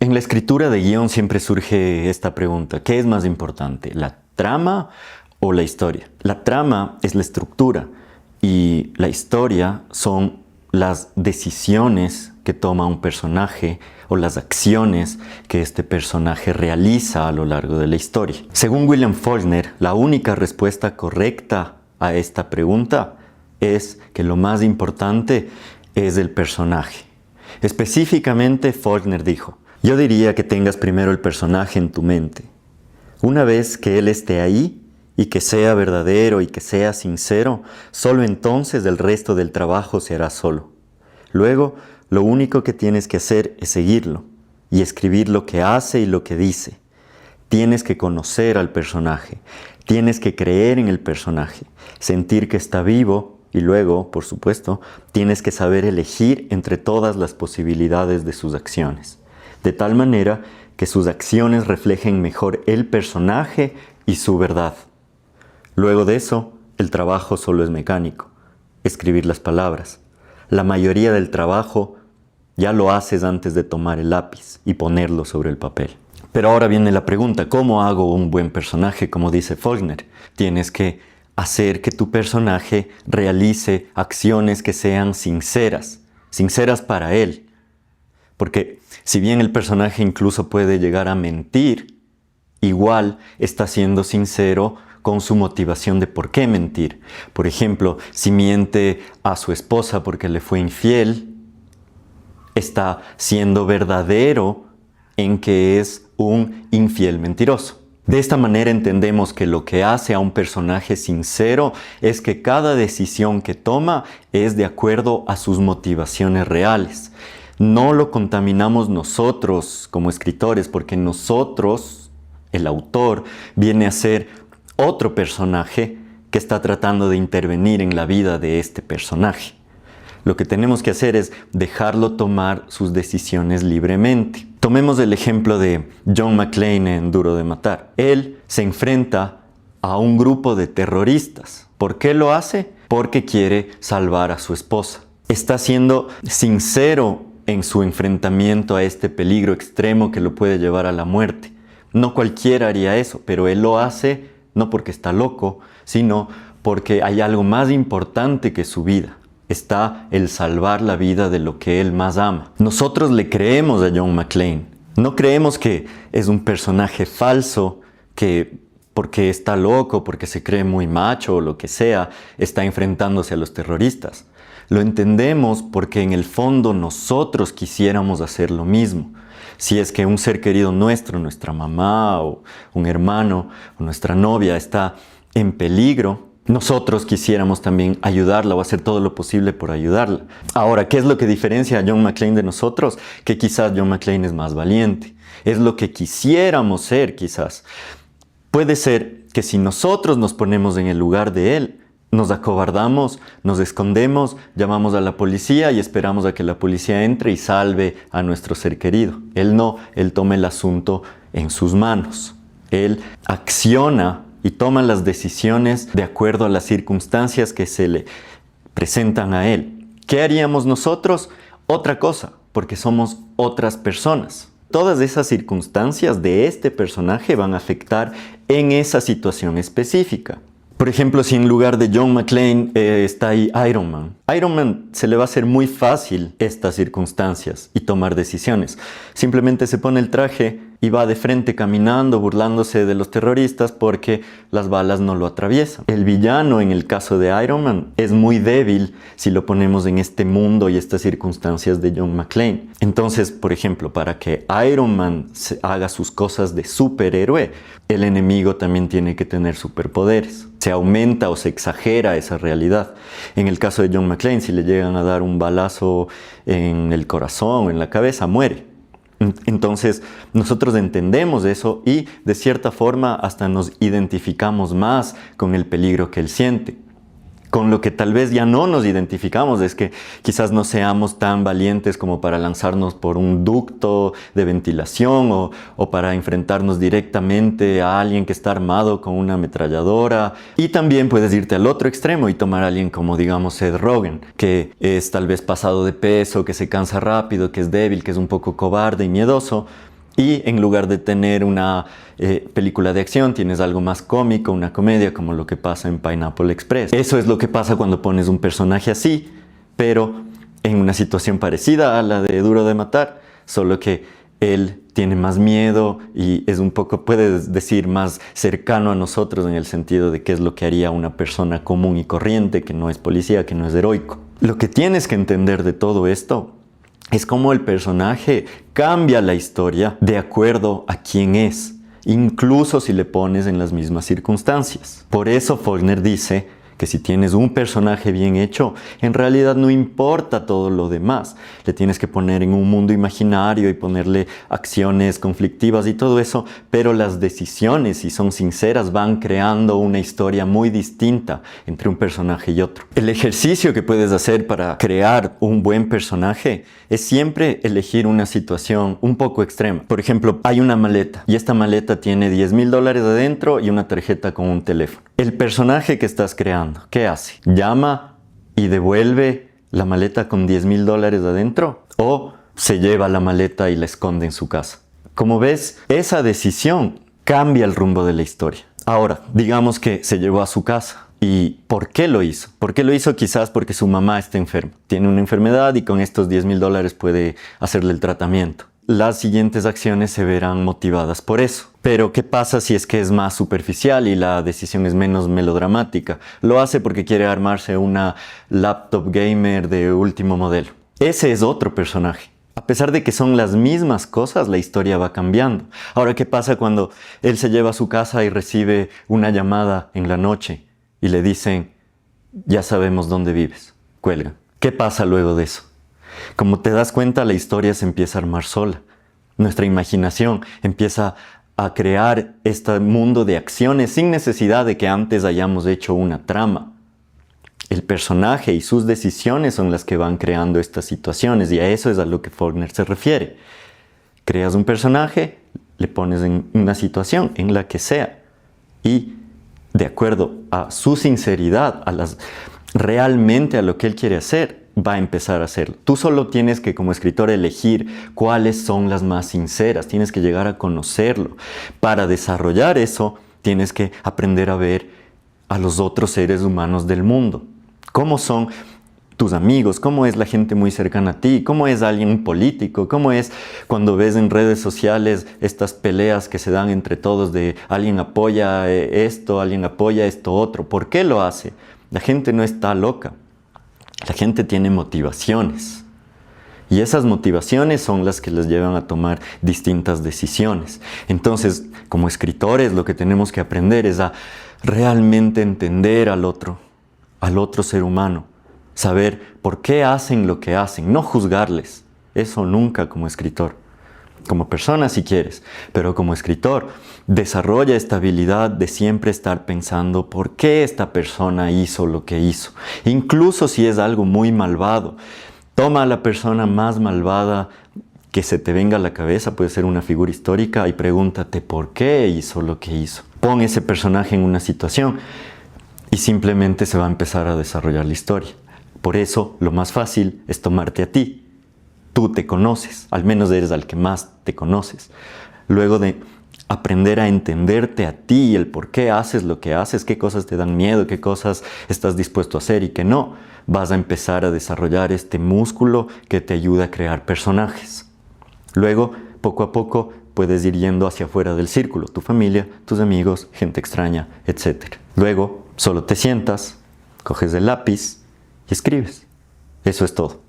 En la escritura de guión siempre surge esta pregunta: ¿qué es más importante, la trama o la historia? La trama es la estructura y la historia son las decisiones que toma un personaje o las acciones que este personaje realiza a lo largo de la historia. Según William Faulkner, la única respuesta correcta a esta pregunta es que lo más importante es el personaje. Específicamente, Faulkner dijo: yo diría que tengas primero el personaje en tu mente. Una vez que él esté ahí y que sea verdadero y que sea sincero, solo entonces el resto del trabajo se hará solo. Luego, lo único que tienes que hacer es seguirlo y escribir lo que hace y lo que dice. Tienes que conocer al personaje, tienes que creer en el personaje, sentir que está vivo y luego, por supuesto, tienes que saber elegir entre todas las posibilidades de sus acciones, de tal manera que sus acciones reflejen mejor el personaje y su verdad. Luego de eso, el trabajo solo es mecánico, escribir las palabras. La mayoría del trabajo ya lo haces antes de tomar el lápiz y ponerlo sobre el papel. Pero ahora viene la pregunta: ¿cómo hago un buen personaje? Como dice Faulkner, tienes que hacer que tu personaje realice acciones que sean sinceras para él. Porque si bien el personaje incluso puede llegar a mentir, igual está siendo sincero con su motivación de por qué mentir. Por ejemplo, si miente a su esposa porque le fue infiel, está siendo verdadero en que es un infiel mentiroso. De esta manera entendemos que lo que hace a un personaje sincero es que cada decisión que toma es de acuerdo a sus motivaciones reales. No lo contaminamos nosotros como escritores, porque nosotros, el autor, viene a ser otro personaje que está tratando de intervenir en la vida de este personaje. Lo que tenemos que hacer es dejarlo tomar sus decisiones libremente. Tomemos el ejemplo de John McClane en Duro de Matar. Él se enfrenta a un grupo de terroristas. ¿Por qué lo hace? Porque quiere salvar a su esposa. Está siendo sincero en su enfrentamiento a este peligro extremo que lo puede llevar a la muerte. No cualquiera haría eso, pero él lo hace no porque está loco, sino porque hay algo más importante que su vida. Está el salvar la vida de lo que él más ama. Nosotros le creemos a John McClane. No creemos que es un personaje falso que, porque está loco, porque se cree muy macho o lo que sea, está enfrentándose a los terroristas. Lo entendemos porque en el fondo nosotros quisiéramos hacer lo mismo. Si es que un ser querido nuestro, nuestra mamá o un hermano o nuestra novia está en peligro, nosotros quisiéramos también ayudarla o hacer todo lo posible por ayudarla. Ahora, ¿qué es lo que diferencia a John McClane de nosotros? Que quizás John McClane es más valiente. Es lo que quisiéramos ser, quizás. Puede ser que si nosotros nos ponemos en el lugar de él, nos acobardamos, nos escondemos, llamamos a la policía y esperamos a que la policía entre y salve a nuestro ser querido. Él no, él toma el asunto en sus manos. Él acciona y toma las decisiones de acuerdo a las circunstancias que se le presentan a él. ¿Qué haríamos nosotros? Otra cosa, porque somos otras personas. Todas esas circunstancias de este personaje van a afectar en esa situación específica. Por ejemplo, si en lugar de John McClane está ahí Iron Man. Iron Man se le va a hacer muy fácil estas circunstancias y tomar decisiones. Simplemente se pone el traje y va de frente caminando, burlándose de los terroristas porque las balas no lo atraviesan. El villano, en el caso de Iron Man, es muy débil si lo ponemos en este mundo y estas circunstancias de John McClane. Entonces, por ejemplo, para que Iron Man haga sus cosas de superhéroe, el enemigo también tiene que tener superpoderes. Se aumenta o se exagera esa realidad. En el caso de John McClane, si le llegan a dar un balazo en el corazón o en la cabeza, muere. Entonces, nosotros entendemos eso y de cierta forma hasta nos identificamos más con el peligro que él siente. Con lo que tal vez ya no nos identificamos es que quizás no seamos tan valientes como para lanzarnos por un ducto de ventilación o para enfrentarnos directamente a alguien que está armado con una ametralladora. Y también puedes irte al otro extremo y tomar a alguien como, digamos, Seth Rogen, que es tal vez pasado de peso, que se cansa rápido, que es débil, que es un poco cobarde y miedoso. Y en lugar de tener una película de acción, tienes algo más cómico, una comedia, como lo que pasa en Pineapple Express. Eso es lo que pasa cuando pones un personaje así, pero en una situación parecida a la de Duro de Matar, solo que él tiene más miedo y es un poco, puedes decir, más cercano a nosotros en el sentido de qué es lo que haría una persona común y corriente, que no es policía, que no es heroico. Lo que tienes que entender de todo esto es cómo el personaje cambia la historia de acuerdo a quién es, incluso si le pones en las mismas circunstancias. Por eso Faulkner dice que si tienes un personaje bien hecho, en realidad no importa todo lo demás. Le tienes que poner en un mundo imaginario y ponerle acciones conflictivas y todo eso, pero las decisiones, si son sinceras, van creando una historia muy distinta entre un personaje y otro. El ejercicio que puedes hacer para crear un buen personaje es siempre elegir una situación un poco extrema. Por ejemplo, hay una maleta y esta maleta tiene $10,000 adentro y una tarjeta con un teléfono. El personaje que estás creando, ¿qué hace? ¿Llama y devuelve la maleta con $10,000 adentro? ¿O se lleva la maleta y la esconde en su casa? Como ves, esa decisión cambia el rumbo de la historia. Ahora, digamos que se llevó a su casa. ¿Y por qué lo hizo? ¿Por qué lo hizo? Quizás porque su mamá está enferma. Tiene una enfermedad y con estos $10,000 puede hacerle el tratamiento. Las siguientes acciones se verán motivadas por eso. Pero ¿qué pasa si es que es más superficial y la decisión es menos melodramática? Lo hace porque quiere armarse una laptop gamer de último modelo. Ese es otro personaje. A pesar de que son las mismas cosas, la historia va cambiando. Ahora, ¿qué pasa cuando él se lleva a su casa y recibe una llamada en la noche y le dicen, ya sabemos dónde vives, cuelga? ¿Qué pasa luego de eso? Como te das cuenta, la historia se empieza a armar sola. Nuestra imaginación empieza a crear este mundo de acciones sin necesidad de que antes hayamos hecho una trama. El personaje y sus decisiones son las que van creando estas situaciones y a eso es a lo que Faulkner se refiere. Creas un personaje, le pones en una situación en la que sea y de acuerdo a su sinceridad, realmente a lo que él quiere hacer, va a empezar a hacerlo. Tú solo tienes que, como escritor, elegir cuáles son las más sinceras. Tienes que llegar a conocerlo. Para desarrollar eso, tienes que aprender a ver a los otros seres humanos del mundo. ¿Cómo son tus amigos? ¿Cómo es la gente muy cercana a ti? ¿Cómo es alguien político? ¿Cómo es cuando ves en redes sociales estas peleas que se dan entre todos de alguien apoya esto, alguien apoya esto otro? ¿Por qué lo hace? La gente no está loca. La gente tiene motivaciones y esas motivaciones son las que les llevan a tomar distintas decisiones. Entonces, como escritores, lo que tenemos que aprender es a realmente entender al otro ser humano, saber por qué hacen lo que hacen, no juzgarles. Eso nunca como escritor. Como persona si quieres, pero como escritor, desarrolla esta habilidad de siempre estar pensando por qué esta persona hizo lo que hizo. Incluso si es algo muy malvado, toma a la persona más malvada que se te venga a la cabeza, puede ser una figura histórica, y pregúntate por qué hizo lo que hizo. Pon ese personaje en una situación y simplemente se va a empezar a desarrollar la historia. Por eso, lo más fácil es tomarte a ti. Tú te conoces, al menos eres al que más te conoces. Luego de aprender a entenderte a ti y el por qué haces lo que haces, qué cosas te dan miedo, qué cosas estás dispuesto a hacer y qué no, vas a empezar a desarrollar este músculo que te ayuda a crear personajes. Luego, poco a poco, puedes ir yendo hacia afuera del círculo, tu familia, tus amigos, gente extraña, etc. Luego, solo te sientas, coges el lápiz y escribes. Eso es todo.